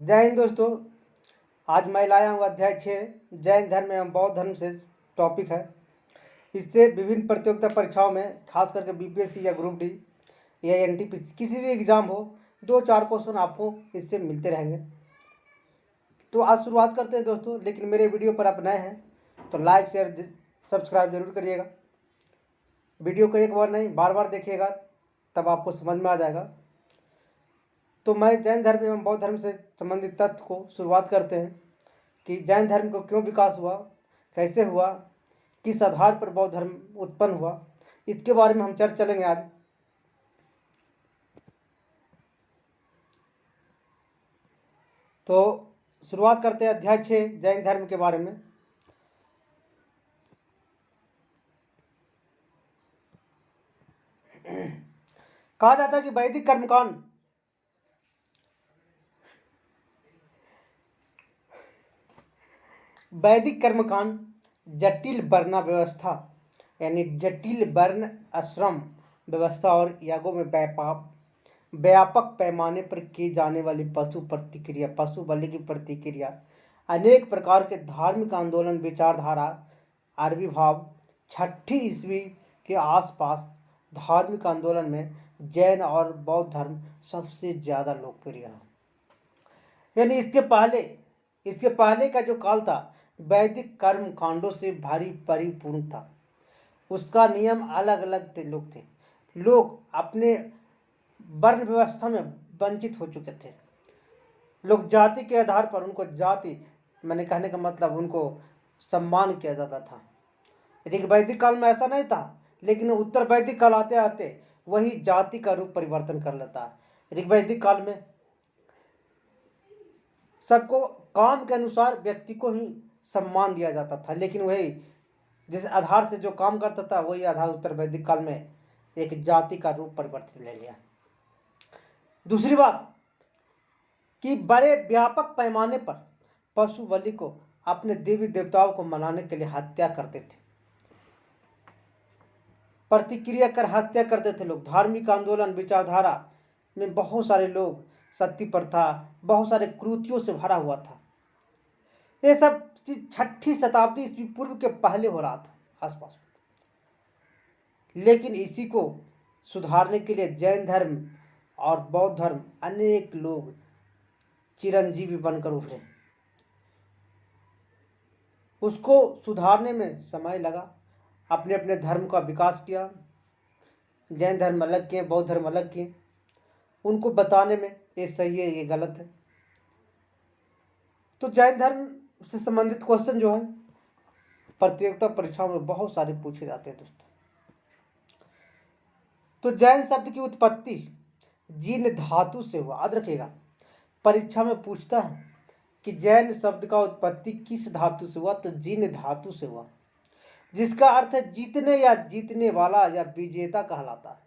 जय हिंद दोस्तों। आज मैं लाया हूँ अध्याय 6 जैन धर्म एवं बौद्ध धर्म से टॉपिक है। इससे विभिन्न प्रतियोगिता परीक्षाओं में खास करके बीपीएससी या ग्रुप डी या एनटीपीसी किसी भी एग्जाम हो 2-4 क्वेश्चन आपको इससे मिलते रहेंगे। तो आज शुरुआत करते हैं दोस्तों। लेकिन मेरे वीडियो पर आप नए हैं तो लाइक शेयर सब्सक्राइब जरूर करिएगा। वीडियो को एक बार नहीं बार बार देखिएगा, तब आपको समझ में आ जाएगा। तो मैं जैन धर्म एवं बौद्ध धर्म से संबंधित तथ्य को शुरुआत करते हैं कि जैन धर्म को क्यों विकास हुआ, कैसे हुआ, किस आधार पर बौद्ध धर्म उत्पन्न हुआ, इसके बारे में हम चर्चा चलेंगे आज। तो शुरुआत करते हैं अध्याय 6 जैन धर्म के बारे में। कहा जाता है कि वैदिक कर्मकांड जटिल वर्ण व्यवस्था यानी जटिल वर्ण आश्रम व्यवस्था और यागों में व्यापक पैमाने पर की जाने वाली पशु बलि की प्रतिक्रिया, अनेक प्रकार के धार्मिक आंदोलन, विचारधारा, आविर्भाव 6ठी ईस्वी के आसपास धार्मिक आंदोलन में जैन और बौद्ध धर्म सबसे ज़्यादा लोकप्रिय है। यानी इसके पहले का जो काल था वैदिक कर्म कांडों से भारी परिपूर्ण था। उसका नियम अलग अलग थे। लोग अपने वर्ण व्यवस्था में वंचित हो चुके थे। लोग जाति के आधार पर उनको मैंने कहने का मतलब उनको सम्मान किया जाता था। ऋग वैदिक काल में ऐसा नहीं था, लेकिन उत्तर वैदिक काल आते आते वही जाति का रूप परिवर्तन कर लेता है। ऋग वैदिक काल में सबको काम के अनुसार व्यक्ति को ही सम्मान दिया जाता था, लेकिन वही जिस आधार से जो काम करता था वही आधार उत्तर वैदिक काल में एक जाति का रूप परिवर्तित ले लिया। दूसरी बात कि बड़े व्यापक पैमाने पर पशु बलि को अपने देवी देवताओं को मनाने के लिए हत्या करते थे, प्रतिक्रिया कर हत्या करते थे लोग। धार्मिक आंदोलन, विचारधारा में बहुत सारे लोग, सती प्रथा, बहुत सारे कृतियों से भरा हुआ था। ये सब चीज 6ठी शताब्दी ईस्वी पूर्व के पहले हो रहा था आसपास। लेकिन इसी को सुधारने के लिए जैन धर्म और बौद्ध धर्म अनेक लोग चिरंजीवी बनकर उभरे। उसको सुधारने में समय लगा, अपने अपने धर्म का विकास किया। जैन धर्म अलग किए, बौद्ध धर्म अलग किए। उनको बताने में ये सही है, ये गलत है। तो जैन धर्म से संबंधित क्वेश्चन जो है प्रतियोगिता परीक्षाओं में बहुत सारे पूछे जाते हैं दोस्तों। तो जैन शब्द की उत्पत्ति जीन धातु से हुआ। याद रखिएगा, परीक्षा में पूछता है कि जैन शब्द का उत्पत्ति किस धातु से हुआ, तो जीन धातु से हुआ, जिसका अर्थ है जीतने या जीतने वाला या विजेता कहलाता है।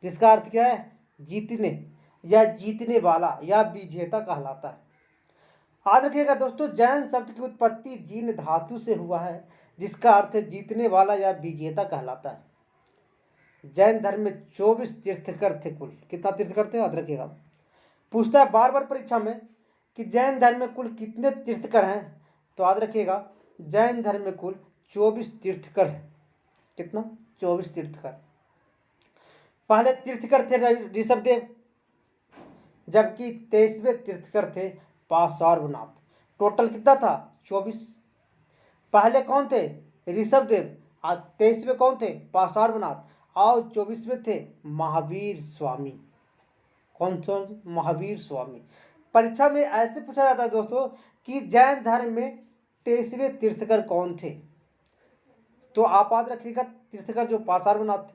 जिसका अर्थ क्या है? जीतने या जीतने वाला या विजेता कहलाता है। याद रखिएगा दोस्तों, जैन शब्द की उत्पत्ति जीन धातु से हुआ है, जिसका अर्थ है जीतने वाला या विजेता कहलाता है। जैन धर्म में 24 तीर्थकर थे कुल। कितना तीर्थकर थे? याद रखिएगा। पूछता है बार बार परीक्षा में कि जैन धर्म में कुल कितने तीर्थकर हैं, तो याद रखिएगा जैन धर्म में कुल 24 तीर्थकर है। कितना? 24 तीर्थकर। पहले तीर्थकर थे ऋषभदेव, जबकि 23वें तीर्थकर थे पार्श्वनाथ। टोटल कितना था? 24। पहले कौन थे? ऋषभदेव। आज 23वें कौन थे? पार्श्वनाथ। और 24वें थे महावीर स्वामी। कौन सा? महावीर स्वामी। परीक्षा में ऐसे पूछा जाता है दोस्तों कि जैन धर्म में 23वें तीर्थकर कौन थे, तो आप याद रखिएगा तीर्थकर जो पार्श्वनाथ थे।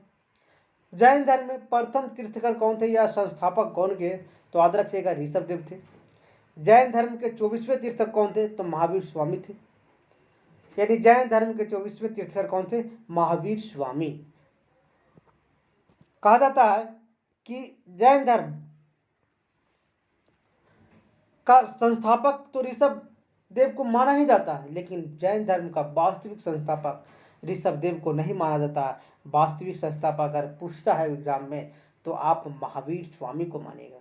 जैन धर्म में प्रथम तीर्थकर कौन थे या संस्थापक कौन के, तो याद रखिएगा ऋषभदेव थे। जैन धर्म के 24वें तीर्थकर कौन थे, तो महावीर स्वामी थे। यानी जैन धर्म के 24वें तीर्थकर कौन थे? महावीर स्वामी। कहा जाता है कि जैन धर्म का संस्थापक तो ऋषभदेव को माना ही जाता है, लेकिन जैन धर्म का वास्तविक संस्थापक ऋषभदेव को नहीं माना जाता है। वास्तविक संस्थापक अगर पूछता है एग्जाम में तो आप महावीर स्वामी को मानेगा।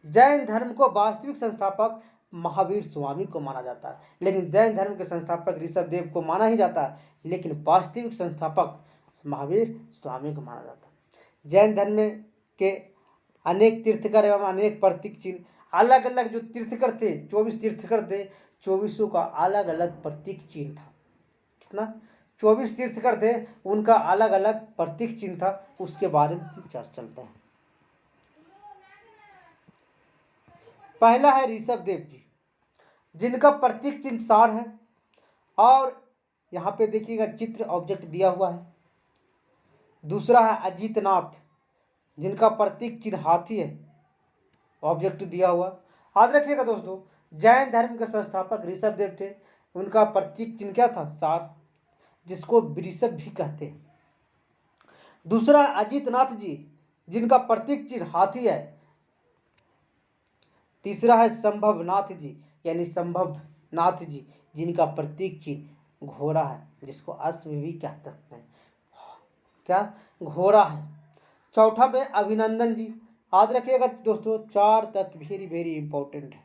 जैन धर्म को वास्तविक संस्थापक महावीर स्वामी को माना जाता है, लेकिन जैन धर्म के संस्थापक ऋषभदेव को माना ही जाता है, लेकिन वास्तविक संस्थापक महावीर स्वामी को माना जाता है। जैन धर्म के अनेक तीर्थकर एवं अनेक प्रतीक चिन्ह, अलग अलग जो तीर्थकर थे, 24 तीर्थकर थे, 24 का अलग अलग प्रतीक चिन्ह था। कितना? 24 तीर्थकर थे, उनका अलग अलग प्रतीक चिन्ह था। उसके बारे में चर्चा चलते हैं। पहला है ऋषभदेव जी, जिनका प्रतीक चिन्ह सार है, और यहाँ पे देखिएगा चित्र ऑब्जेक्ट दिया हुआ है। दूसरा है अजीतनाथ, जिनका प्रतीक चिन्ह हाथी है, ऑब्जेक्ट दिया हुआ। याद रखिएगा दोस्तों, जैन धर्म के संस्थापक ऋषभदेव थे, उनका प्रतीक चिन्ह क्या था? सार, जिसको वृषभ भी कहते हैं। दूसरा अजीतनाथ जी, जिनका प्रतीक चिन्ह हाथी है। तीसरा है संभवनाथ जी, यानी संभवनाथ जी, जिनका प्रतीक चिन्ह घोड़ा है, जिसको अश्व भी कह सकते हैं। क्या? घोड़ा है। चौथा पे अभिनंदन जी, याद रखिएगा दोस्तों, 4 तक वेरी वेरी इंपॉर्टेंट है।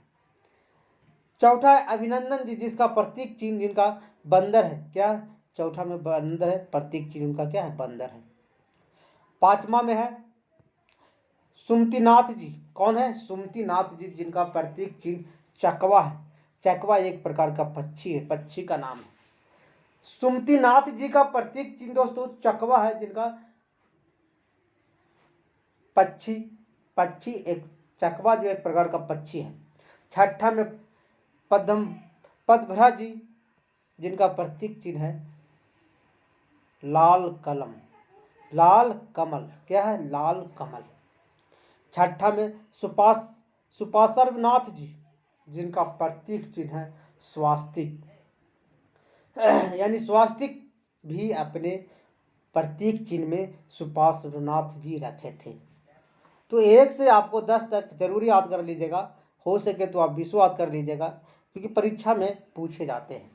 चौथा है अभिनंदन जी, जिसका प्रतीक चिन्ह जिनका बंदर है। क्या? चौथा में बंदर है, प्रतीक चिन्ह उनका क्या है? बंदर है। पांचवा में है सुमतिनाथ जी। कौन है? सुमतिनाथ जी, जिनका प्रतीक चिन्ह चकवा है। चकवा एक प्रकार का पक्षी है, पक्षी का नाम है। सुमतिनाथ जी का प्रतीक चिन्ह दोस्तों चकवा है, जिनका पक्षी एक चकवा जो एक प्रकार का पक्षी है। छठा में पद्मभ्रा जी, जिनका प्रतीक चिन्ह है लाल कलम, लाल कमल। क्या है? लाल कमल। छठा में सुपार्श्वनाथ जी, जिनका प्रतीक चिन्ह है स्वास्तिक, यानी स्वास्तिक भी अपने प्रतीक चिन्ह में सुपार्श्वनाथ जी रखे थे। तो 1 से आपको 10 तक जरूर याद कर लीजिएगा, हो सके तो आप 20 याद कर लीजिएगा, क्योंकि परीक्षा में पूछे जाते हैं।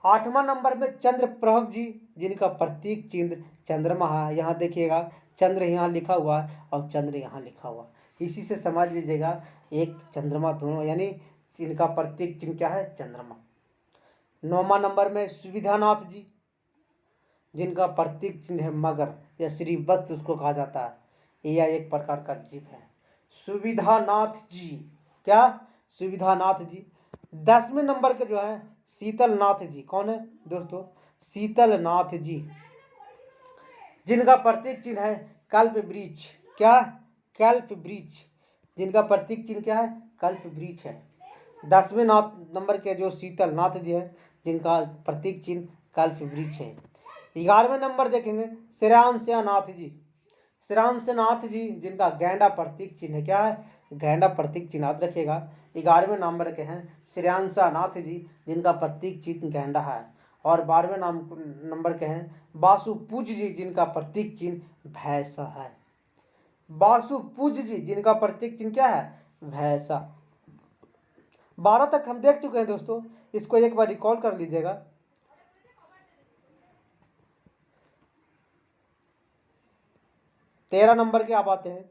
8वां नंबर में चंद्रप्रभ जी, जिनका प्रतीक चिन्ह चंद्रमा है। यहाँ देखिएगा, चंद्र यहाँ लिखा हुआ है और चंद्र यहाँ लिखा हुआ, इसी से समझ लीजिएगा एक चंद्रमा दोनों, यानी इनका प्रतीक चिन्ह क्या है? चंद्रमा। 9वां नंबर में सुविधानाथ जी, जिनका प्रतीक चिन्ह है मगर या श्रीवत्स उसको कहा जाता है, यह एक प्रकार का जीव है। सुविधानाथ जी। क्या? सुविधानाथ जी। 10वें नंबर के जो है शीतलनाथ जी। कौन है दोस्तों? शीतलनाथ जी, जिनका प्रतीक चिन्ह है कल्प वृक्ष। क्या? कल्प वृक्ष, जिनका प्रतीक चिन्ह क्या है? कल्प वृक्ष है। 10वें नंबर के जो शीतलनाथ जी है, जिनका प्रतीक चिन्ह कल्प वृक्ष है। 11वें नंबर देखेंगे श्रेयांशनाथ जी। श्रेयांशनाथ जी, जिनका गैंडा प्रतीक चिन्ह है। क्या है? गैंडा प्रतीक चिन्ह, याद रखिएगा। 11वें नंबर के हैं श्रेयांशनाथ जी, जिनका प्रतीक चिन्ह गैंडा है। और 12वें नंबर के हैं वासुपूज जी, जिनका प्रतीक चिन्ह भैंसा है। वासुपूज जी, जिनका प्रतीक चिन्ह क्या है? भैंसा। 12 तक हम देख चुके हैं दोस्तों, इसको एक बार रिकॉल कर लीजिएगा। 13 नंबर के आप आते हैं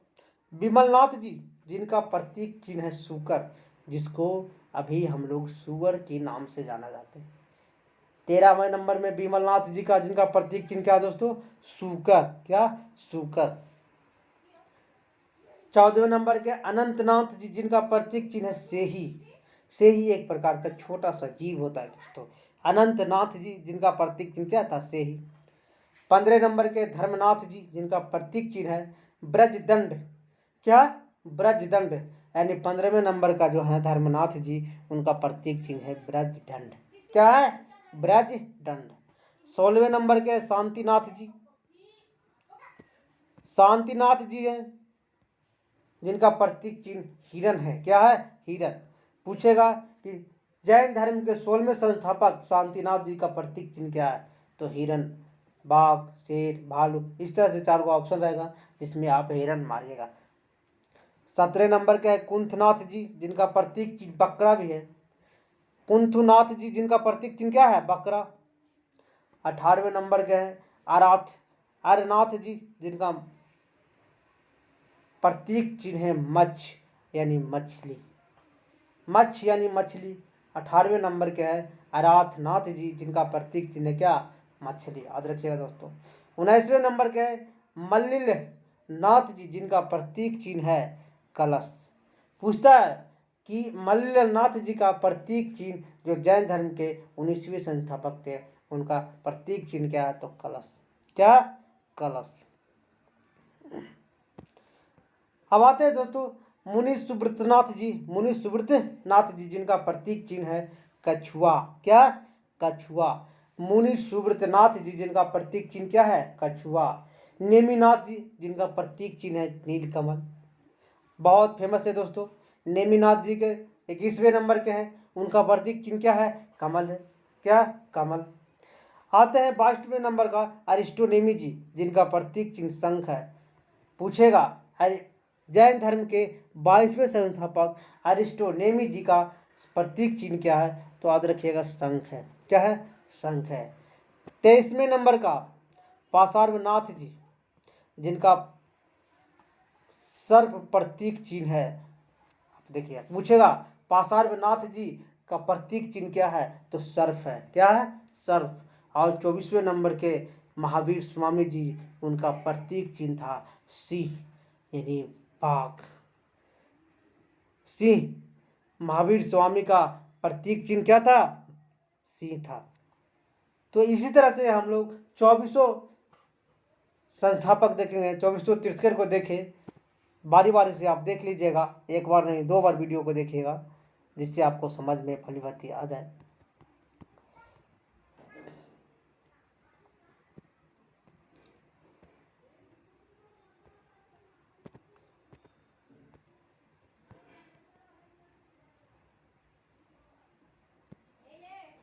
विमलनाथ जी, जिनका प्रतीक चिन्ह है सूकर, जिसको अभी हम लोग सुअर के नाम से जाना जाते हैं। 13वें नंबर में विमलनाथ जी का, जिनका प्रतीक चिन्ह क्या दोस्तों? सूकर। क्या? सूकर। 14वें नंबर के अनंतनाथ जी, जिनका प्रतीक चिन्ह है सेही। सेही एक प्रकार का छोटा सा जीव होता है दोस्तों। अनंतनाथ जी, जिनका प्रतीक चिन्ह क्या था? सेही। 15 नंबर के धर्मनाथ जी, जिनका प्रतीक चिन्ह है ब्रजदंड। क्या? ब्रजदंड, यानी 15वें नंबर का जो है धर्मनाथ जी, उनका प्रतीक चिन्ह है ब्रजदंड। क्या है? ब्रजदंड। 16वें नंबर के शांतिनाथ जी। शांतिनाथ जी हैं, जिनका प्रतीक चिन्ह हिरण है। क्या है? हिरण। पूछेगा कि जैन धर्म के 16वें संस्थापक शांतिनाथ जी का प्रतीक चिन्ह क्या है? तो हिरण, बाघ, शेर, भालू, इस तरह से 4 ऑप्शन रहेगा, जिसमें आप हिरण मारिएगा। 17 नंबर के है कुंथनाथ जी, जिनका प्रतीक चिन्ह बकरा भी है। कुंथनाथ जी, जिनका प्रतीक चिन्ह क्या है? बकरा। 18वें नंबर के हैं अरनाथ जी, जिनका प्रतीक चिन्ह है मच्छ। यानी मछली। मच्छ यानी मछली। 18वें नंबर के है अराथनाथ जी, जिनका प्रतीक चिन्ह है क्या, मछली, याद रखिएगा दोस्तों। 19वें नंबर के है मल्लिल नाथ जी, जिनका प्रतीक चिन्ह है कलश। पूछता है कि मल्लिनाथ जी का प्रतीक चिन्ह, जो जैन धर्म के 19वें संस्थापक थे, उनका प्रतीक चिन्ह क्या है, तो कलश। क्या, कलश। अब आते हैं दोस्तों मुनि सुब्रतनाथ जी, मुनि सुब्रतनाथ जी, जिनका प्रतीक चिन्ह है कछुआ। क्या, कछुआ। मुनि सुब्रतनाथ जी, जिनका प्रतीक चिन्ह क्या है, कछुआ। नेमिनाथ जी, जिनका प्रतीक चिन्ह है नीलकमल। बहुत फेमस है दोस्तों। नेमिनाथ जी के 21वें नंबर के हैं, उनका प्रतीक चिन्ह क्या है, कमल है। क्या, कमल। आते हैं 22वें नंबर का अरिस्टोनेमी जी, जिनका प्रतीक चिन्ह शंख है। पूछेगा जैन धर्म के 22वें संस्थापक अरिस्टोनेमी जी का प्रतीक चिन्ह क्या है, तो याद रखिएगा शंख है। क्या है, शंख है। 23वें नंबर का पार्श्वनाथ जी, जिनका सर्प प्रतीक चिन्ह है। देखिए पूछेगा पार्श्वनाथ जी का प्रतीक चिन्ह क्या है, तो सर्प है। क्या है, सर्प। और 24वें नंबर के महावीर स्वामी जी, उनका प्रतीक चिन्ह था सिंह, यानी बाघ। सिंह। महावीर स्वामी का प्रतीक चिन्ह क्या था, सिंह था। तो इसी तरह से हम लोग 24 संस्थापक देखेंगे, 24 तीर्थकर को देखें। बारी बारी से आप देख लीजिएगा, एक बार नहीं 2 बार वीडियो को देखिएगा, जिससे आपको समझ में भली आ जाए।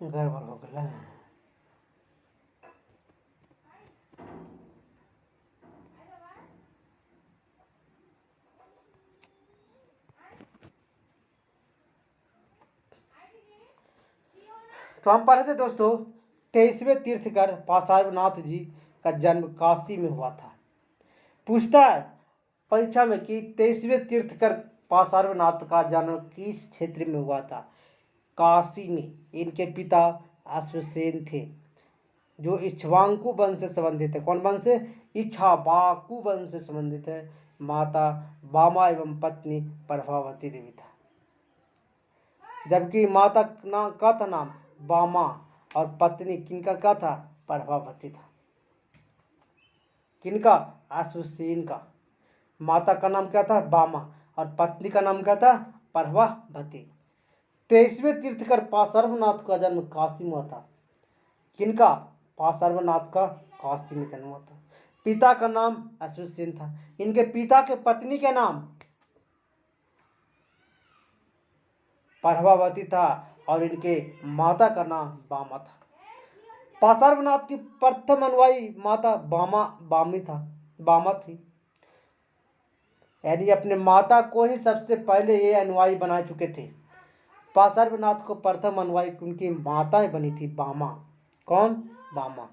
गड़बड़ हो गया। तो हम पढ़े थे दोस्तों 23वें तीर्थकर पार्श्वनाथ जी का जन्म काशी में हुआ था। पूछता है परीक्षा में कि 23वें तीर्थकर पार्श्वनाथ का जन्म किस क्षेत्र में हुआ था, काशी में। इनके पिता अश्वसेन थे, जो इक्ष्वाकु वंश से संबंधित है। कौन वंश से, इक्ष्वाकु वंश से संबंधित है। माता बामा एवं पत्नी प्रभावती देवी था, जबकि माता का था नाम बामा और पत्नी किनका क्या था, प्रभावती था। किनका, अश्वसेन का। माता का नाम क्या था, बामा, और पत्नी का नाम क्या था, प्रभावती। 23वें तीर्थकर पार्श्वनाथ का जन्म काशी में हुआ था। किनका, पार्श्वनाथ का काशी में जन्म हुआ था। पिता का नाम अश्वसेन था। इनके पिता के पत्नी के नाम प्रभावती था, और इनके माता का नाम बामा था। पार्श्वनाथ की प्रथम अनुयायी माता बामा थी, यानी अपने माता को ही सबसे पहले ये अनुयायी बना चुके थे। पार्श्वनाथ को प्रथम अनुयायी उनकी माता ही बनी थी, बामा। कौन, बामा।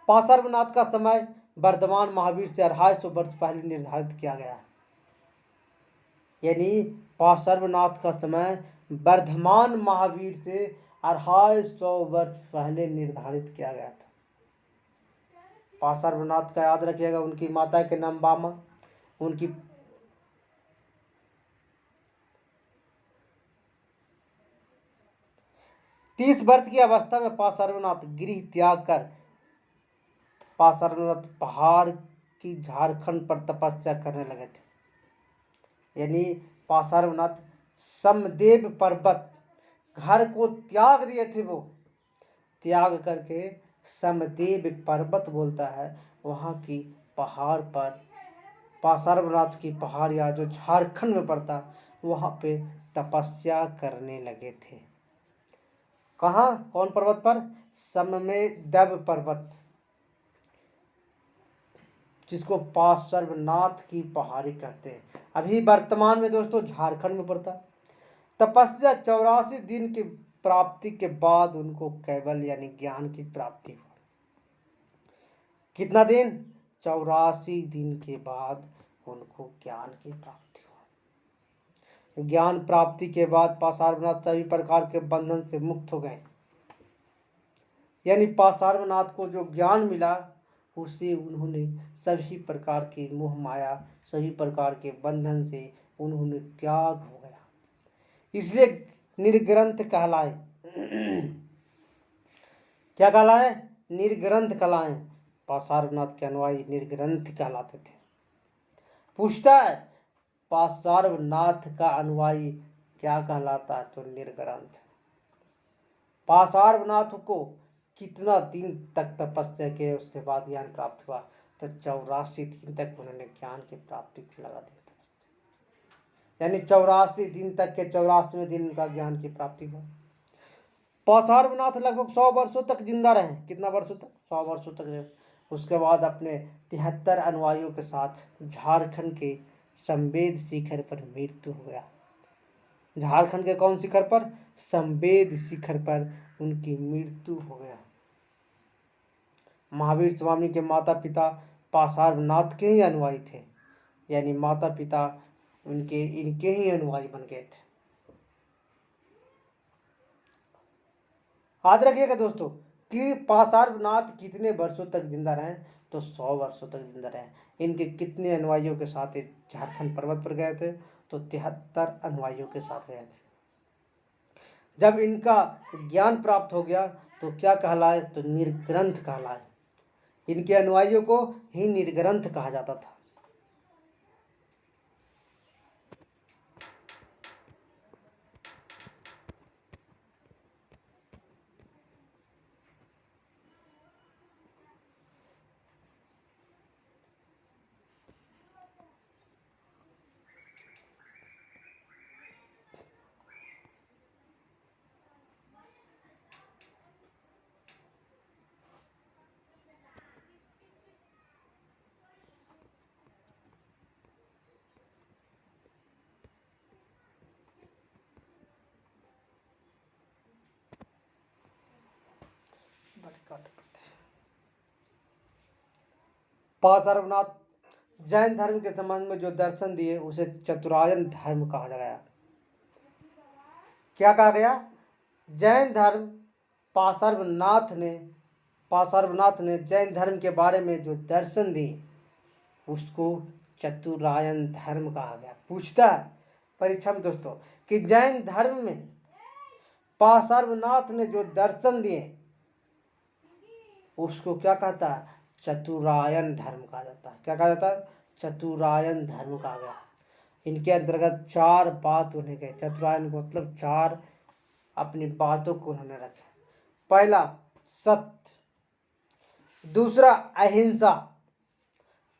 पार्श्वनाथ का समय वर्धमान महावीर से 250 वर्ष पहले निर्धारित किया गया है। यानी पार्श्वनाथ का समय वर्धमान महावीर से 250 वर्ष पहले निर्धारित किया गया था। पार्श्वनाथ का याद रखिएगा, उनकी माता के नाम बामा, उनकी 30 वर्ष की अवस्था में पार्श्वनाथ गृह त्याग कर पार्श्वनाथ पहाड़ की झारखंड पर तपस्या करने लगे थे। यानी पार्श्वनाथ समदेव पर्वत, घर को त्याग दिए थे, वो त्याग करके समदेव पर्वत बोलता है, वहाँ की पहाड़ पर, पार्श्वनाथ की पहाड़ या जो झारखंड में पड़ता, वहाँ पे तपस्या करने लगे थे। कहाँ, कौन पर्वत पर, समदेव पर्वत, जिसको पार्श्वनाथ की पहाड़ी कहते हैं। अभी वर्तमान में दोस्तों झारखंड में पड़ता। तपस्या 84 दिन की प्राप्ति के बाद उनको केवल यानी ज्ञान की प्राप्ति हुई। कितना दिन, 84 दिन के बाद उनको ज्ञान की प्राप्ति हुआ। ज्ञान प्राप्ति के बाद पासारनाथ सभी प्रकार के बंधन से मुक्त हो गए। यानी पासारनाथ को जो ज्ञान मिला उससे उन्होंने सभी प्रकार के मोह माया, सभी प्रकार के बंधन से उन्होंने त्याग हो गया, इसलिए निर्ग्रंथ कहलाए। क्या कहलाए? निर्ग्रंथ कहलाए। पासारनाथ के अनुयायी निर्ग्रंथ कहलाते थे। पूछता है पासारनाथ का अनुयायी क्या कहलाता है? तो निर्ग्रंथ। पासारनाथ को कितना दिन तक तपस्या किए उसके बाद ज्ञान प्राप्त हुआ? तो 84 दिन तक उन्होंने ज्ञान की प्राप्ति की लगा दी। यानी 84 दिन तक के 84वें दिन उनका ज्ञान की प्राप्ति हुआ। पासारनाथ लगभग 100 वर्षों तक जिंदा रहे। कितना वर्षों तक? 100 वर्षों तक रहे। उसके बाद अपने 73 अनुयायियों के साथ झारखंड के संवेद शिखर पर मृत्यु हो गया। झारखंड के कौन शिखर पर? संवेद शिखर पर उनकी मृत्यु हो गया। महावीर स्वामी के माता पिता पासारनाथ के ही अनुयायी थे, यानी माता पिता उनके इनके ही अनुयायी बन गए थे। याद रखिएगा दोस्तों कि पासारनाथ कितने वर्षों तक जिंदा रहे? तो 100 वर्षों तक जिंदा रहे। इनके कितने अनुयायियों के साथ झारखंड पर्वत पर गए थे? तो 73 अनुयायियों के साथ गए थे। जब इनका ज्ञान प्राप्त हो गया तो क्या कहलाए? तो निर्ग्रंथ कहलाए। इनके अनुयायियों को ही निर्ग्रंथ कहा जाता था। पासारनाथ जैन धर्म के संबंध में जो दर्शन दिए उसे चतुरायन धर्म कहा गया। क्या कहा गया? जैन धर्म पासारनाथ ने जैन धर्म के बारे में जो दर्शन दिए उसको चतुरायन धर्म कहा गया। पूछता है परीक्षा में दोस्तों कि जैन धर्म में पासारनाथ ने जो दर्शन दिए उसको क्या कहता है? चतुरायन धर्म कहा जाता है। क्या कहा जाता है? चतुरायन धर्म कहा गया। इनके अंतर्गत 4 बात उन्हें गए। चतुरायन मतलब 4 अपनी बातों को उन्होंने रखा। पहला सत्य, दूसरा अहिंसा,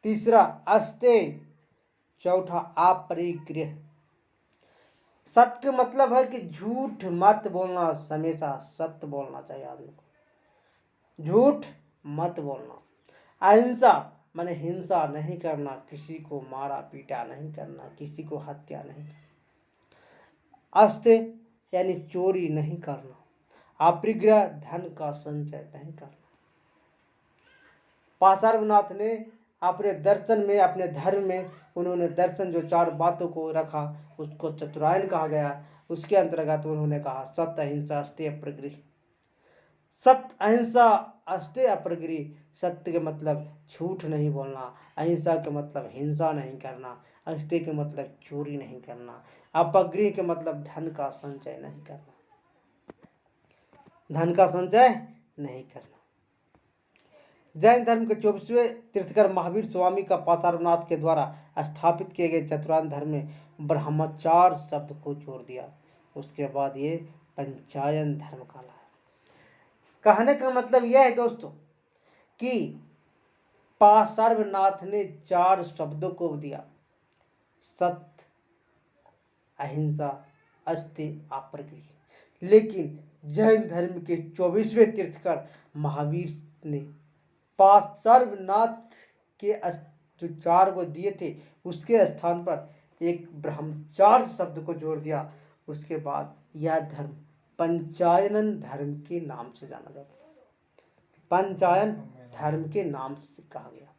तीसरा अस्तेय, चौथा अपरिग्रह। सत्य मतलब है कि झूठ मत बोलना, हमेशा सत्य बोलना चाहिए आदमी को, झूठ मत बोलना। अहिंसा माने हिंसा नहीं करना, किसी को मारा पीटा नहीं करना, किसी को हत्या नहीं करना। अस्तेय यानी चोरी नहीं करना। अपरिग्रह धन का संचय नहीं करना। पासारनाथ ने अपने दर्शन में, अपने धर्म में उन्होंने दर्शन जो 4 बातों को रखा उसको चतुरायन कहा गया। उसके अंतर्गत उन्होंने कहा सत्य अहिंसा अस्तेय अपरिग्रह। सत्य अहिंसा अस्तेय अपरिग्रह। सत्य के मतलब झूठ नहीं बोलना, अहिंसा के मतलब हिंसा नहीं करना, अस्तेय के मतलब चोरी नहीं करना, अपरिग्रह के मतलब धन का संचय नहीं करना, धन का संचय नहीं करना। जैन धर्म के 24वें तीर्थकर महावीर स्वामी का पासारनाथ के द्वारा स्थापित किए गए चतुरायन धर्म में ब्रह्मचार शब्द को जोड़ दिया। उसके बाद ये पंचायन धर्म कहलाया। कहने का मतलब यह है दोस्तों कि पासारनाथ ने 4 शब्दों को दिया, सत्य अहिंसा अस्तेय अपरिग्रह। लेकिन जैन धर्म के 24वें तीर्थकर महावीर ने पासारनाथ के जो 4 को दिए थे उसके स्थान पर एक ब्रह्मचार्य शब्द को जोड़ दिया। उसके बाद यह धर्म पंचायन धर्म के नाम से जाना जाता है। पंचायन धर्म के नाम से कहा गया।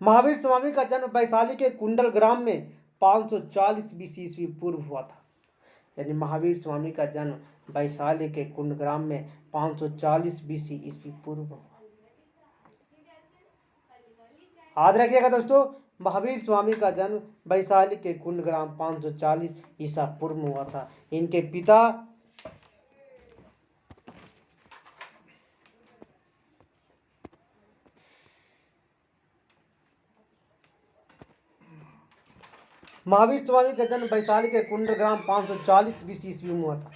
महावीर स्वामी का जन्म वैशाली के कुंडल ग्राम में 540 बीसी ईस्वी पूर्व हुआ था। यानी महावीर स्वामी का जन्म वैशाली के कुंड ग्राम में 540 बीसी ईस्वी पूर्व हुआ। याद रखिएगा दोस्तों, महावीर स्वामी का जन्म वैशाली के कुंड ग्राम 540 ईसा पूर्व में हुआ था। इनके पिता महावीर स्वामी का जन्म वैशाली के कुंड ग्राम 540 बीसी ईस्वी में हुआ था।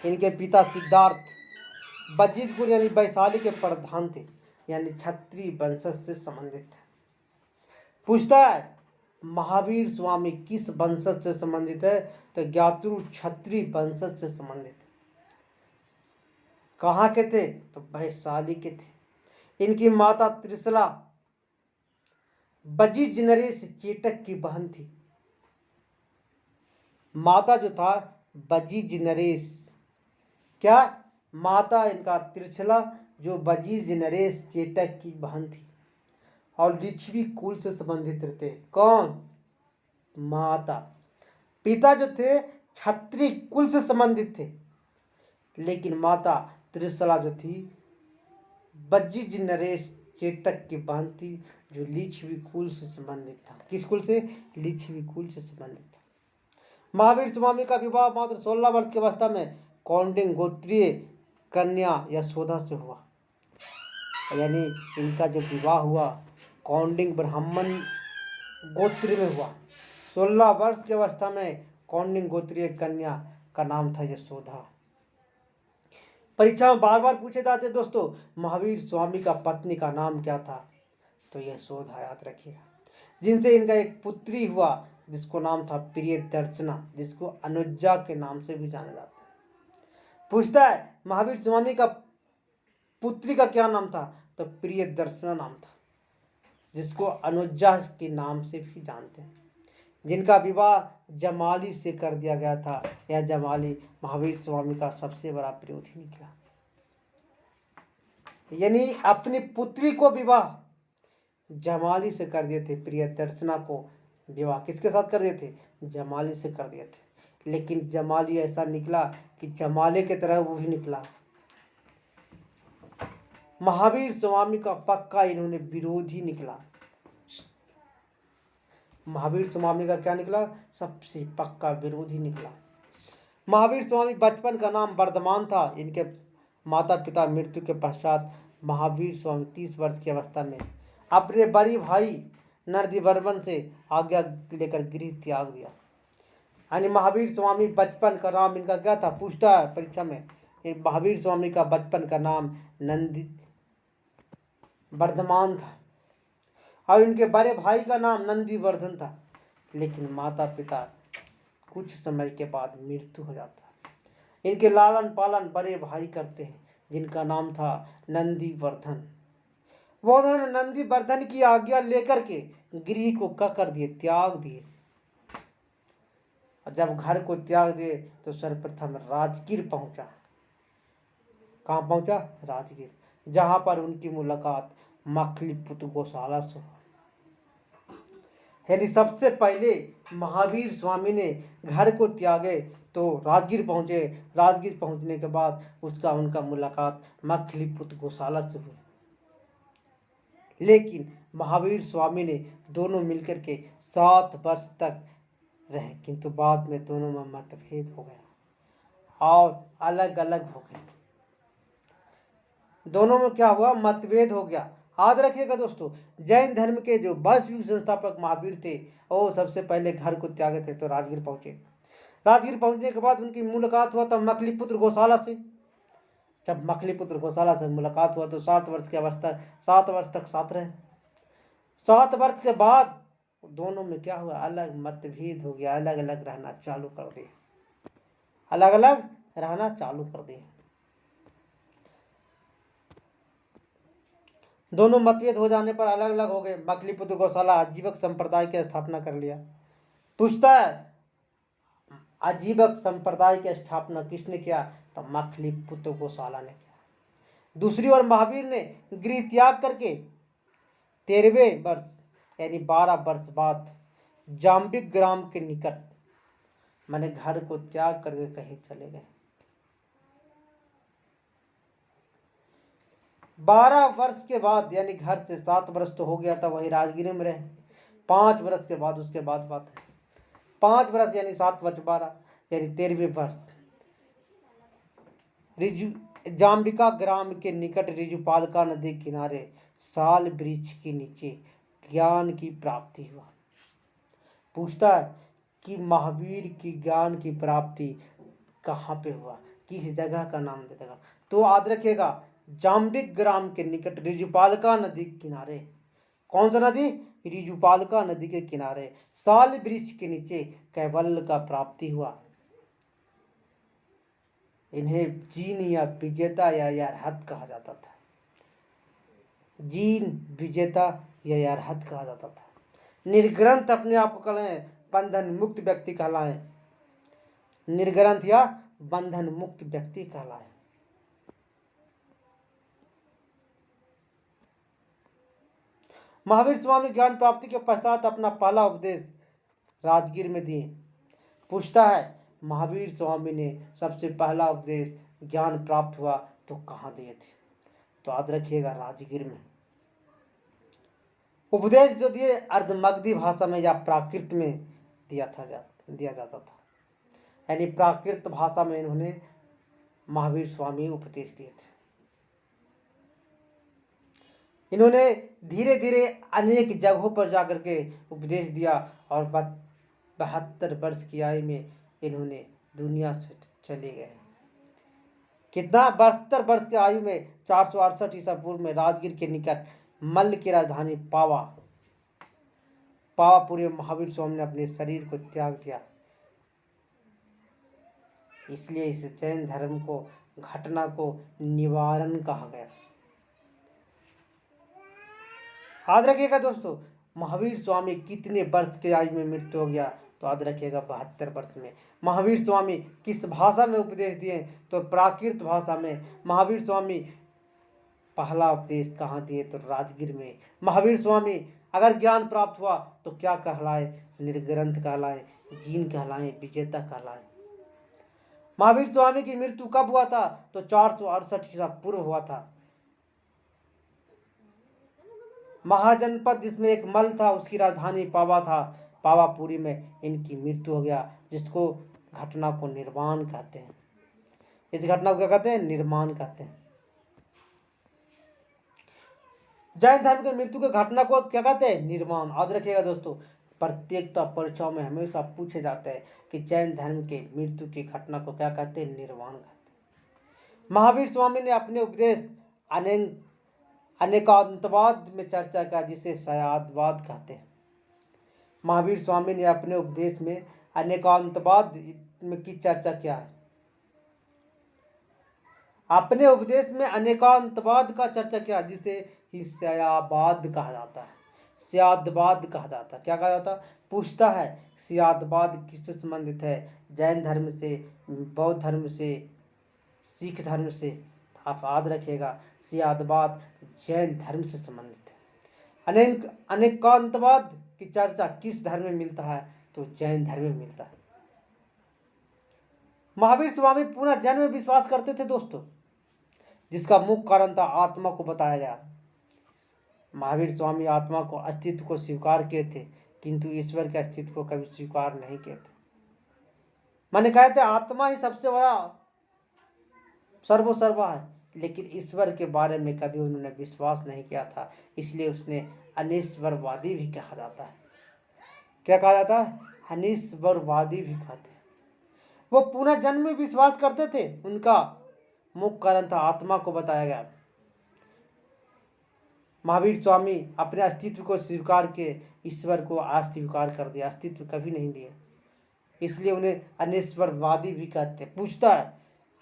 इनके पिता सिद्धार्थ बजीजपुर यानी वैशाली के प्रधान थे, यानी क्षत्रिय वंशज से संबंधित थे। पूछता है महावीर स्वामी किस वंशज से संबंधित है, तो ज्ञातृ क्षत्रिय वंशज से संबंधित है। कहाँ के थे, तो वैशाली के थे। इनकी माता त्रिशला बजीज नरेश चेटक की बहन थी। माता जो था बजीज नरेश, क्या माता इनका त्रिशला जो बजीज नरेश चेटक की बहन थी और लिच्छवी कुल से संबंधित रहते। कौन, माता। पिता जो थे क्षत्रिय कुल से संबंधित थे, लेकिन माता त्रिशला जो थी बजीज नरेश चेटक की बहन थी, जो लिच्छवी कुल से संबंधित था। किस कुल से, लिच्छवी कुल से संबंधित था। महावीर स्वामी का विवाह मात्र 16 वर्ष की अवस्था में कौंडिन्य गोत्रीय कन्या यशोदा से हुआ। यानी इनका जो विवाह हुआ कौंडिन्य ब्राह्मण गोत्र में हुआ। 16 वर्ष की अवस्था में कौंडिन्य गोत्रीय कन्या का नाम था यशोदा। परीक्षा में बार बार पूछे जाते दोस्तों, महावीर स्वामी का पत्नी का नाम क्या था, तो यशोदा। याद रखिएगा। जिनसे इनका एक पुत्री हुआ जिसको नाम था प्रियदर्शना, जिसको अनुजा के नाम से भी जाना जाता है। पूछता है महावीर स्वामी का पुत्री का क्या नाम था, तो प्रियदर्शना नाम था, जिसको अनुजा के नाम से भी जानते हैं। जिनका विवाह जमाली से कर दिया गया था। यह जमाली महावीर स्वामी का सबसे बड़ा विरोधी निकला। यानी अपनी पुत्री को विवाह जमाली से कर दिए थे। प्रियदर्शना को विवाह किसके साथ कर दिए थे, जमाली से कर दिए थे। लेकिन जमाली ऐसा निकला कि जमाले की तरह वो भी निकला। महावीर स्वामी का पक्का इन्होंने विरोधी निकला। महावीर स्वामी का क्या निकला, सबसे पक्का विरोधी निकला। महावीर स्वामी बचपन का नाम वर्धमान था। इनके माता पिता मृत्यु के पश्चात महावीर स्वामी 30 वर्ष की अवस्था में अपने बड़ी भाई नरदिवर्मन से आज्ञा लेकर गृह त्याग दिया। यानी महावीर स्वामी बचपन का नाम इनका क्या था, पूछता है परीक्षा में। महावीर स्वामी का बचपन का नाम नंदी वर्धमान था और इनके बड़े भाई का नाम नंदीवर्धन था। लेकिन माता पिता कुछ समय के बाद मृत्यु हो जाता है। इनके लालन पालन बड़े भाई करते हैं, जिनका नाम था नंदीवर्धन। वो उन्होंने नंदीवर्धन की आज्ञा लेकर के गृह को क्या कर दिए, त्याग दिए। जब घर को त्याग दिए तो सर्वप्रथम राजगीर पहुंचा। कहाँ पहुंचा, राजगीर, जहां पर उनकी मुलाकात मखलीपुत्र गोशाला से हुई। यानी सबसे पहले महावीर स्वामी ने घर को त्यागे तो राजगीर पहुंचे। राजगीर पहुंचने के बाद उनका मुलाकात मखलीपुत्र गोशाला से हुई। लेकिन महावीर स्वामी ने दोनों मिलकर के 7 वर्ष तक रहे, किंतु बाद में दोनों में मतभेद हो गया और अलग अलग हो गए। दोनों में क्या हुआ, मतभेद हो गया। याद रखिएगा दोस्तों, जैन धर्म के जो 22वें संस्थापक महावीर थे वो सबसे पहले घर को त्यागे थे तो राजगीर पहुंचे। राजगीर पहुंचने के बाद उनकी मुलाकात हुआ तब मखलीपुत्र गोशाला से। जब मखलीपुत्र गोशाला से मुलाकात हुआ तो 7 वर्ष की अवस्था 7 वर्ष तक साथ रहे। 7 वर्ष के बाद दोनों में क्या हुआ, अलग मतभेद हो गया, अलग अलग रहना चालू कर दिए, अलग अलग रहना चालू कर दिए। दोनों मतभेद हो जाने पर अलग अलग हो गए। मखलीपुत्र गोशाला आजीवक संप्रदाय की स्थापना कर लिया। पूछता है आजीवक संप्रदाय की स्थापना किसने किया, तो मखलीपुत्र गोशाला ने किया। दूसरी ओर महावीर ने गृह त्याग करके 13वें वर्ष यानी 12 वर्ष बाद जाम्बिक ग्राम के निकट मैंने घर को त्याग करके कहीं चले गए। 12 वर्ष के बाद यानी घर से 7 वर्ष तो हो गया था, वहीं राजगीर में रहे। 5 वर्ष के बाद उसके बाद बात है, 5 वर्ष यानी 7 वर्ष 12 यानी 13वें वर्ष जाम्बिका ग्राम के निकट रिजुपालका नदी किनारे साल वृक्ष के नीचे ज्ञान की प्राप्ति हुआ। पूछता है कि महावीर की ज्ञान की प्राप्ति कहाँ पे हुआ, किस जगह का नाम दे देगा। तो याद रखिएगा, जाम्बिक ग्राम के निकट रिजुपालका नदी किनारे, कौन सा नदी, रिजुपालका नदी के किनारे साल वृक्ष के नीचे कैवल्य का प्राप्ति हुआ। इन्हें जीन या विजेता या अरहत कहा जाता था। जीन, विजेता या अरहत कहा जाता था। निर्ग्रंथ अपने आप को कहलाएं बंधन मुक्त व्यक्ति कहलाएं, निर्ग्रंथ या बंधन मुक्त व्यक्ति कहलाएं। महावीर स्वामी ज्ञान प्राप्ति के पश्चात अपना पहला उपदेश राजगीर में दिए। पूछता है महावीर स्वामी ने सबसे पहला उपदेश ज्ञान प्राप्त हुआ तो कहाँ दिए थे। तो याद रखिएगा, राजगीर में। उपदेश जो दिए अर्धमगधी भाषा में या प्राकृत में दिया जाता था, यानी प्राकृत भाषा में इन्होंने महावीर स्वामी उपदेश दिए थे। इन्होंने धीरे धीरे अनेक जगहों पर जाकर के उपदेश दिया और 72 वर्ष की आयु में इन्होंने दुनिया से चले गए। कितना, 72 वर्ष की आयु में 468 ईसा पूर्व में राजगीर के निकट मल्ल की राजधानी पावापुरी में महावीर स्वामी ने अपने शरीर को त्याग दिया। इसलिए इस जैन धर्म को घटना को निवारण कहा गया। याद रखिएगा दोस्तों, महावीर स्वामी कितने वर्ष के आयु में मृत्यु हो गया। तो याद रखिएगा 72 वर्ष में। महावीर स्वामी किस भाषा में उपदेश दिए, तो प्राकृत भाषा में। महावीर स्वामी पहला उपदेश कहाँ दिए, तो राजगीर में। महावीर स्वामी अगर ज्ञान प्राप्त हुआ तो क्या कहलाए, निर्ग्रंथ कहलाए, जीन कहलाए, विजेता कहलाए। महावीर स्वामी की मृत्यु कब हुआ था, तो 468 ईसा पूर्व हुआ था। महाजनपद जिसमें एक मल था उसकी राजधानी पावा था, पावापुरी में इनकी मृत्यु हो गया, जिसको घटना को निर्माण कहते हैं। इस घटना को क्या कहते हैं, निर्माण कहते हैं। जैन धर्म के मृत्यु की घटना को क्या कहते हैं, निर्माण। याद रखिएगा दोस्तों, प्रत्येक परीक्षाओं में हमेशा पूछे जाते हैं कि जैन धर्म के मृत्यु की घटना को क्या कहते हैं, निर्माण कहते हैं। महावीर स्वामी ने अपने उपदेश अनेकांतवाद में चर्चा का, जिसे सयादवाद कहते हैं। महावीर स्वामी ने अपने उपदेश में अनेकांतवाद की चर्चा किया है। अपने उपदेश में अनेकांतवाद का चर्चा किया, जिसे सयादवाद कहा जाता है। सयादवाद कहा जाता है। क्या कहा जाता है, पूछता है सयादवाद किससे संबंधित है, जैन धर्म से, बौद्ध धर्म से, सिख धर्म से। आप याद रखिएगा, सयादवाद जैन धर्म से संबंधित है। अनेकांतवाद की चर्चा किस धर्म में मिलता है, तो जैन धर्म में मिलता है। महावीर स्वामी पुनः जन्म में विश्वास करते थे दोस्तों, जिसका मुख्य कारण था आत्मा को बताया गया। महावीर स्वामी आत्मा को, अस्तित्व को स्वीकार किए थे, किंतु ईश्वर के अस्तित्व को कभी स्वीकार नहीं किए थे। मैंने कहा था आत्मा ही सबसे बड़ा सर्वोसर्वा है, लेकिन ईश्वर के बारे में कभी उन्होंने विश्वास नहीं किया था। इसलिए उसने अनीश्वरवादी भी कहा जाता है। क्या कहा जाता है, अनीश्वरवादी भी कहते हैं। वो पुनः जन्म में विश्वास करते थे, उनका मुख्य कारण था आत्मा को बताया गया। महावीर स्वामी अपने अस्तित्व को स्वीकार के ईश्वर को अस्वीकार कर दिया, अस्तित्व कभी नहीं दिया। इसलिए उन्हें अनीश्वरवादी भी कहते हैं। पूछता है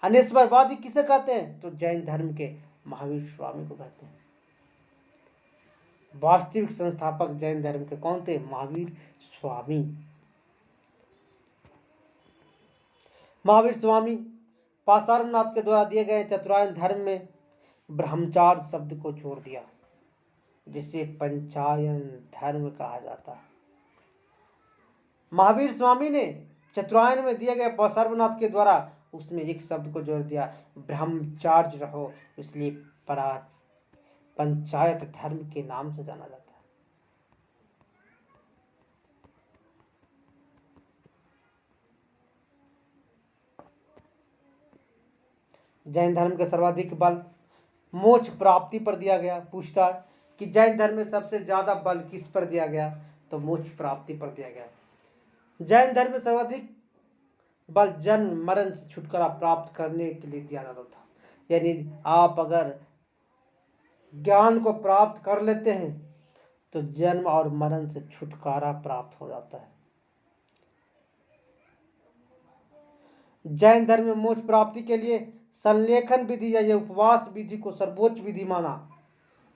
अनीश्वरवादी किसे कहते हैं, तो जैन धर्म के महावीर स्वामी को कहते हैं। वास्तविक संस्थापक जैन धर्म के कौन थे, महावीर स्वामी। महावीर स्वामी पाशार्वनाथ के द्वारा दिए गए चतुरायन धर्म में ब्रह्मचार्य शब्द को जोड़ दिया। जिसे पंचायन धर्म कहा जाता है। महावीर स्वामी ने चतुरायन में दिए गए सर्वनाथ के द्वारा उसमें एक शब्द को जोड़ दिया, ब्रह्मचार्य रहो, इसलिए परा पंचायत धर्म के नाम से जाना जाता है। जैन धर्म के सर्वाधिक बल मोक्ष प्राप्ति पर दिया गया। पूछता है कि जैन धर्म में सबसे ज्यादा बल किस पर दिया गया, तो मोक्ष प्राप्ति पर दिया गया। जैन धर्म में सर्वाधिक बल जन्म मरण से छुटकारा प्राप्त करने के लिए दिया जाता था। यानी आप अगर ज्ञान को प्राप्त कर लेते हैं तो जन्म और मरण से छुटकारा प्राप्त हो जाता है। जैन धर्म में मोक्ष प्राप्ति के लिए संलेखन विधि या उपवास विधि को सर्वोच्च विधि माना।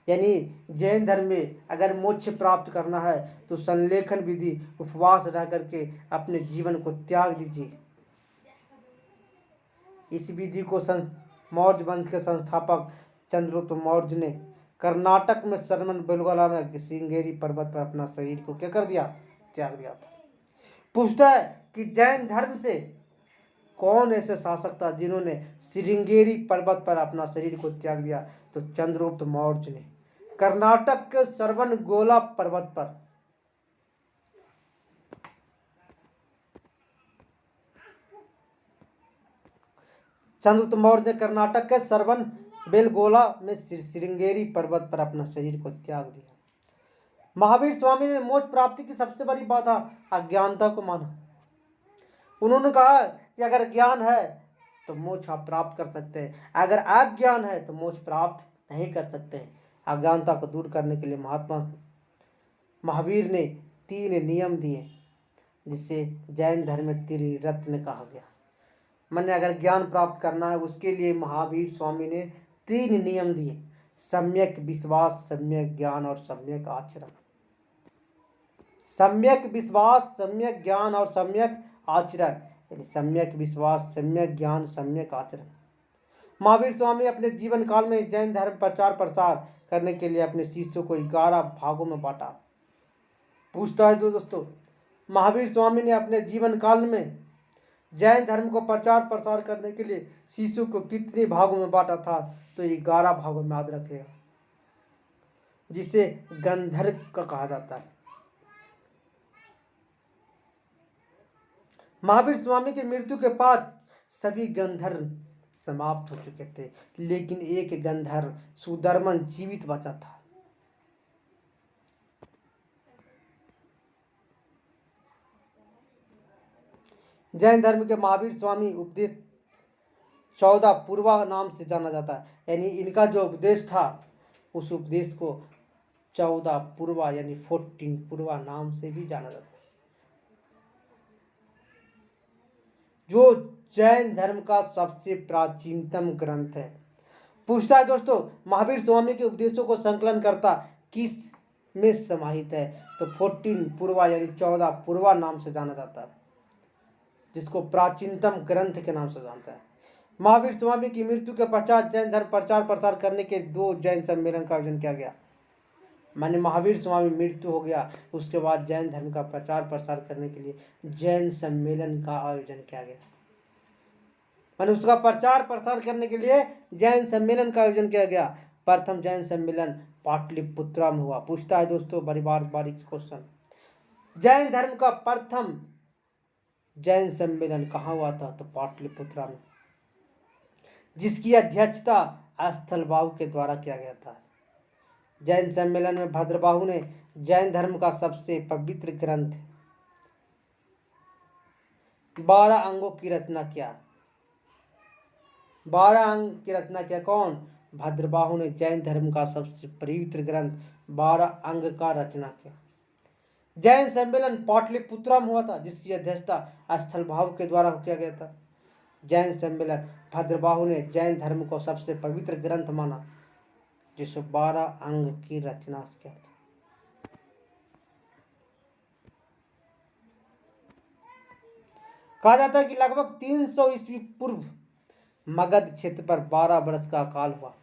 यानी जैन धर्म में अगर मोक्ष प्राप्त करना है तो संलेखन विधि, उपवास रह करके अपने जीवन को त्याग दीजिए। इस विधि को मौर्य वंश के संस्थापक चंद्रगुप्त मौर्य ने कर्नाटक में सरमन बेलगोला में श्रृंगेरी पर्वत पर अपना शरीर को क्या कर दिया, त्याग दिया था। पूछता है कि जैन धर्म से कौन ऐसे शासक था जिन्होंने श्रृंगेरी पर्वत पर अपना शरीर को त्याग दिया, तो चंद्रगुप्त मौर्य ने कर्नाटक के सरवन गोला पर्वत पर चंद्रगुप्त मौर्य ने कर्नाटक के सरवन बेलगोला में श्रृंगेरी पर्वत पर अपना शरीर को त्याग दिया। महावीर स्वामी ने मोक्ष प्राप्ति की सबसे बड़ी बाधा अज्ञानता को माना। उन्होंने कहा कि अगर ज्ञान है तो मोक्ष आप प्राप्त कर सकते हैं, अगर अज्ञान है तो मोक्ष प्राप्त नहीं कर सकते हैं। अज्ञानता को दूर करने के लिए महावीर ने 3 नियम दिए, जिसे जैन धर्म में त्रिरत्न कहा गया। मैंने अगर ज्ञान प्राप्त करना है उसके लिए महावीर स्वामी ने 3 नियम दिए, सम्यक विश्वास, सम्यक ज्ञान और सम्यक आचरण। सम्यक विश्वास, सम्यक ज्ञान और सम्यक आचरण, यानी सम्यक विश्वास, सम्यक ज्ञान, सम्यक आचरण। महावीर स्वामी अपने जीवन काल में जैन धर्म प्रचार प्रसार करने के लिए अपने शिष्यों को 11 भागों में बांटा। पूछता है दोस्तों, महावीर स्वामी ने अपने जीवन काल में जैन धर्म को प्रचार प्रसार करने के लिए शिष्यों को कितने भागों में बांटा था, तो 11 भागों में याद रखेगा, जिसे गंधर्व का कहा जाता है। महावीर स्वामी की मृत्यु के बाद सभी गंधर्व समाप्त हो चुके थे, लेकिन एक गंधर्व सुदर्मन जीवित बचा था। जैन धर्म के महावीर स्वामी उपदेश 14 पूर्वा नाम से जाना जाता है। यानी इनका जो उपदेश था उस उपदेश को 14 पूर्वा यानी 14 पूर्वा नाम से भी जाना जाता है, जो जैन धर्म का सबसे प्राचीनतम ग्रंथ है। पूछता है दोस्तों, महावीर स्वामी के उपदेशों को संकलन करता किस में समाहित है, तो 14 पूर्वा यानी 14 पूर्वा नाम से जाना जाता है, जिसको प्राचीनतम ग्रंथ के नाम से जानता है। महावीर स्वामी की मृत्यु के पश्चात जैन धर्म प्रचार प्रसार करने के 2 जैन सम्मेलन का आयोजन किया गया। माने महावीर स्वामी मृत्यु हो गया, उसके बाद जैन धर्म का प्रचार प्रसार करने के लिए जैन सम्मेलन का आयोजन किया गया। माने उसका प्रचार प्रसार करने के लिए जैन सम्मेलन का आयोजन किया गया। प्रथम जैन सम्मेलन पाटलिपुत्रा में हुआ। पूछता है दोस्तों बड़ी बारीक क्वेश्चन, जैन धर्म का प्रथम जैन सम्मेलन कहाँ हुआ था, तो पाटलिपुत्रा में, जिसकी अध्यक्षता स्थलबाहु के द्वारा किया गया था। जैन सम्मेलन में भद्रबाहु ने जैन धर्म का सबसे पवित्र ग्रंथ 12 अंगों की रचना किया। 12 अंग की रचना किया कौन? भद्रबाहु ने जैन धर्म का सबसे पवित्र ग्रंथ 12 अंग का रचना किया। जैन सम्मेलन पाटलिपुत्रा में हुआ था, जिसकी अध्यक्षता स्थलबाहु के द्वारा किया गया था। जैन सम्मेलन भद्रबाहु ने जैन धर्म को सबसे पवित्र ग्रंथ माना, जिसको 12 अंग की रचना किया था। कहा जाता है कि लगभग 300 ईस्वी पूर्व मगध क्षेत्र पर 12 वर्ष का अकाल हुआ।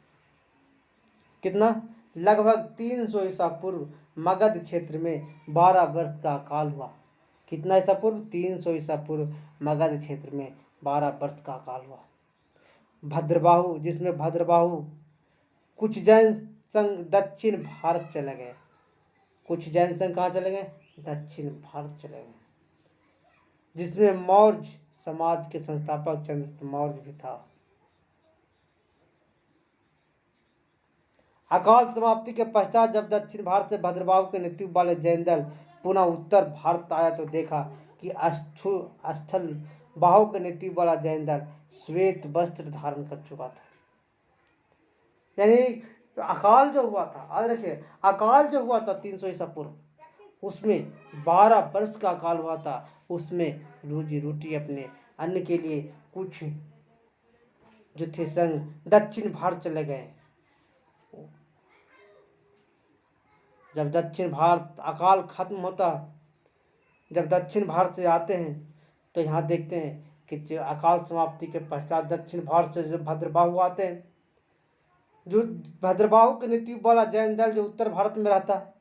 कितना? लगभग 300 ईसा पूर्व मगध क्षेत्र में 12 वर्ष का अकाल हुआ। कितना ईसा पूर्व? 300 ईसा पूर्व मगध क्षेत्र में 12 वर्ष का अकाल हुआ। भद्रबाहु, जिसमें भद्रबाहु कुछ जैन संघ दक्षिण भारत चले गए। कुछ जैन संघ कहाँ चले गए? दक्षिण भारत चले गए, जिसमें मौर्य समाज के संस्थापक चंद्रगुप्त मौर्य भी था। अकाल समाप्ति के पश्चात जब दक्षिण भारत से भद्रबाहु के नेतृत्व वाले जैन दल पुनः उत्तर भारत आया तो देखा कि स्थल बाहु के नेतृत्व वाला जैन दल श्वेत वस्त्र धारण कर चुका था। यानी अकाल जो हुआ था, याद रखिए, अकाल जो हुआ था 300 ईसा पूर्व, उसमें 12 वर्ष का अकाल हुआ था। उसमें रोजी रोटी अपने अन्न के लिए कुछ जो थे संघ दक्षिण भारत चले गए। जब दक्षिण भारत अकाल खत्म होता, जब दक्षिण भारत से आते हैं तो यहाँ देखते हैं कि जो अकाल समाप्ति के पश्चात दक्षिण भारत से जो भद्रबाहु आते हैं, जो भद्रबाहु के नेतृत्व वाला जैन दल जो उत्तर भारत में रहता है,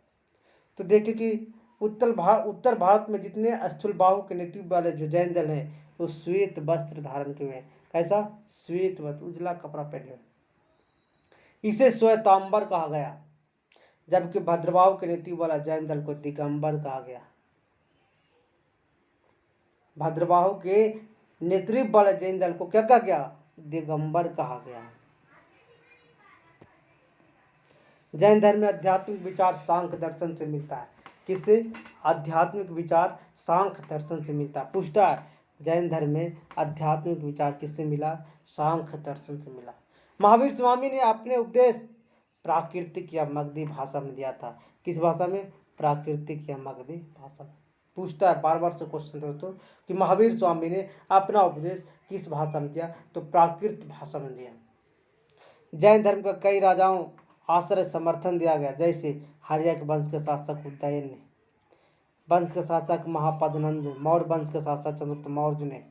तो देखे कि उत्तर भारत में जितने स्थूल बाहु के नेतृत्व वाले जो जैन दल हैं वो श्वेत वस्त्र धारण किए हैं। कैसा? श्वेत वस्त्र, उजला कपड़ा पहने हुए। इसे श्वेतांबर कहा गया, जबकि भद्रबाहु के नेतृत्व वाला जैन दल को दिगंबर कहा गया। भद्रबाहु के नेतृत्व वाले जैन दल को क्या कहा गया? दिगंबर कहा गया। जैन धर्म में आध्यात्मिक विचार सांख्य दर्शन से मिलता है। किससे? आध्यात्मिक विचार सांख्य दर्शन से मिलता है। पूछता है जैन धर्म में आध्यात्मिक विचार किससे मिला? सांख्य दर्शन से मिला। महावीर स्वामी ने अपने उपदेश प्राकृतिक या मगधी भाषा में दिया था। किस भाषा में? प्राकृतिक या मगधी भाषा में। पूछता है बार बार से क्वेश्चन दोस्तों कि महावीर स्वामी ने अपना उपदेश किस भाषा में दिया? तो प्राकृत भाषा में दिया। जैन धर्म का कई राजाओं आश्रय समर्थन दिया गया, जैसे हर्यक वंश के शासक उदयन ने, वंश के शासक महापद्मनंद, मौर्य वंश के शासक चंद्रगुप्त मौर्य ने,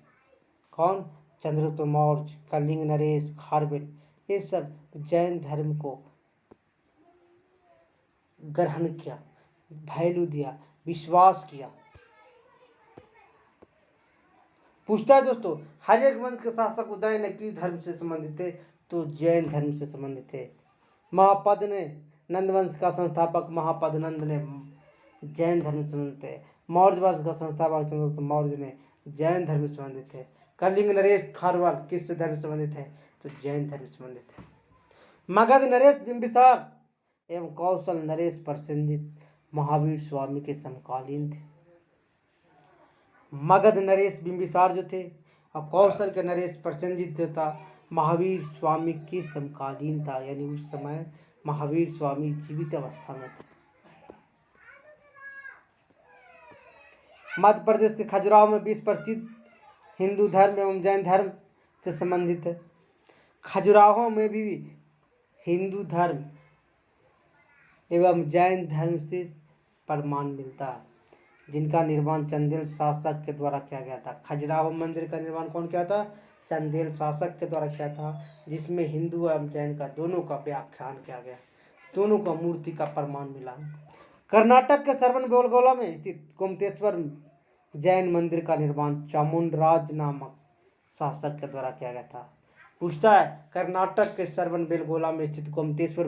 कौन? चंद्रगुप्त मौर्य, कलिंग नरेश, खारवेल, ये सब जैन धर्म को ग्रहण किया, वैल्यू दिया, विश्वास किया। पूछता है दोस्तों हर्यक वंश के शासक उदय ने किस धर्म से संबंधित थे? तो जैन धर्म से संबंधित थे। महापद ने नंद वंश का संस्थापक महापदनंद ने जैन धर्म से संबंधित थे। मौर्य वंश का संस्थापक चंद्रगुप्त मौर्य ने जैन धर्म से संबंधित थे। कलिंग नरेश खारवाल किस धर्म से संबंधित है? तो जैन धर्म से संबंधित है। मगध नरेश बिंबिसार एवं कौशल नरेश प्रसेनजित महावीर स्वामी के समकालीन थे। मगध नरेश बिंबिसार जो थे और कौशल के नरेश प्रसेनजित जो था महावीर स्वामी के समकालीन था, यानी उस समय महावीर स्वामी जीवित अवस्था में थे। मध्य प्रदेश के खजुराहो में विश्व प्रसिद्ध हिंदू धर्म एवं जैन धर्म से संबंधित है। खजुराहो में भी हिंदू धर्म एवं जैन धर्म से प्रमाण मिलता है, जिनका निर्माण चंदेल शासक के द्वारा किया गया था। खजुराहो मंदिर का निर्माण कौन किया था? चंदेल शासक के द्वारा किया था, जिसमें हिंदू एवं जैन का दोनों का व्याख्यान किया गया, दोनों का मूर्ति का प्रमाण मिला। कर्नाटक के श्रवणबेलगोला में स्थित गोमतेश्वर जैन मंदिर का निर्माण चामुंडराज नामक शासक के द्वारा किया गया था। पूछता है कर्नाटक के श्रवणबेलगोला में स्थित गोमतेश्वर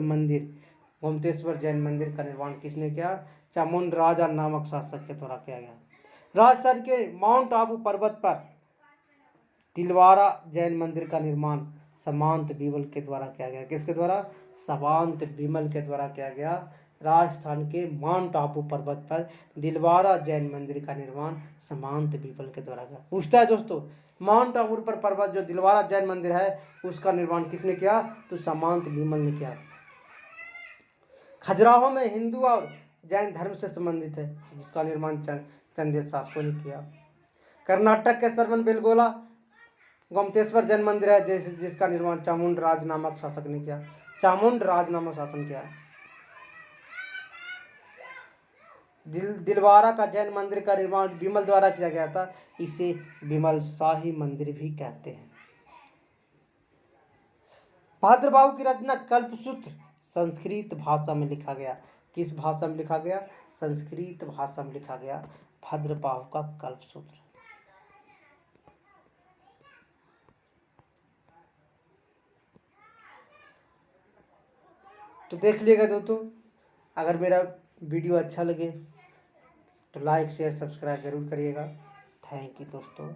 जैन मंदिर का निर्माण किसने किया? चामुंडराज नामक शासक के द्वारा किया गया। राजस्थान के माउंट आबू पर्वत पर तिलवारा जैन मंदिर का निर्माण सामंत बीमल के द्वारा किया गया। किसके द्वारा? सामंत बीमल के द्वारा किया गया। राजस्थान के माउंट आबू पर्वत पर दिलवारा जैन मंदिर का निर्माण सामंत बीमल के द्वारा किया। पूछता है दोस्तों माउंट आबू पर पर्वत जो दिलवारा जैन मंदिर है उसका निर्माण किसने किया? तो सामंत बीमल ने किया। खजुराहो में हिंदू और जैन धर्म से संबंधित है, जिसका निर्माण चंदेल शासकों ने किया। कर्नाटक के श्रवणबेलगोला गोमतेश्वर जैन मंदिर है, जिसका निर्माण चामुंडराज नामक शासक ने किया। चामुंडराज नामक शासन किया। दिलवारा का जैन मंदिर का निर्माण बीमल द्वारा किया गया था, इसे बीमल शाही मंदिर भी कहते हैं। भद्रबाहु की रचना कल्पसूत्र संस्कृत भाषा में लिखा गया। किस भाषा में लिखा गया? संस्कृत भाषा में लिखा गया भद्रबाहु का कल्पसूत्र। तो देख लिएगा दोस्तों, अगर मेरा वीडियो अच्छा लगे तो लाइक शेयर सब्सक्राइब जरूर करिएगा। थैंक यू दोस्तों।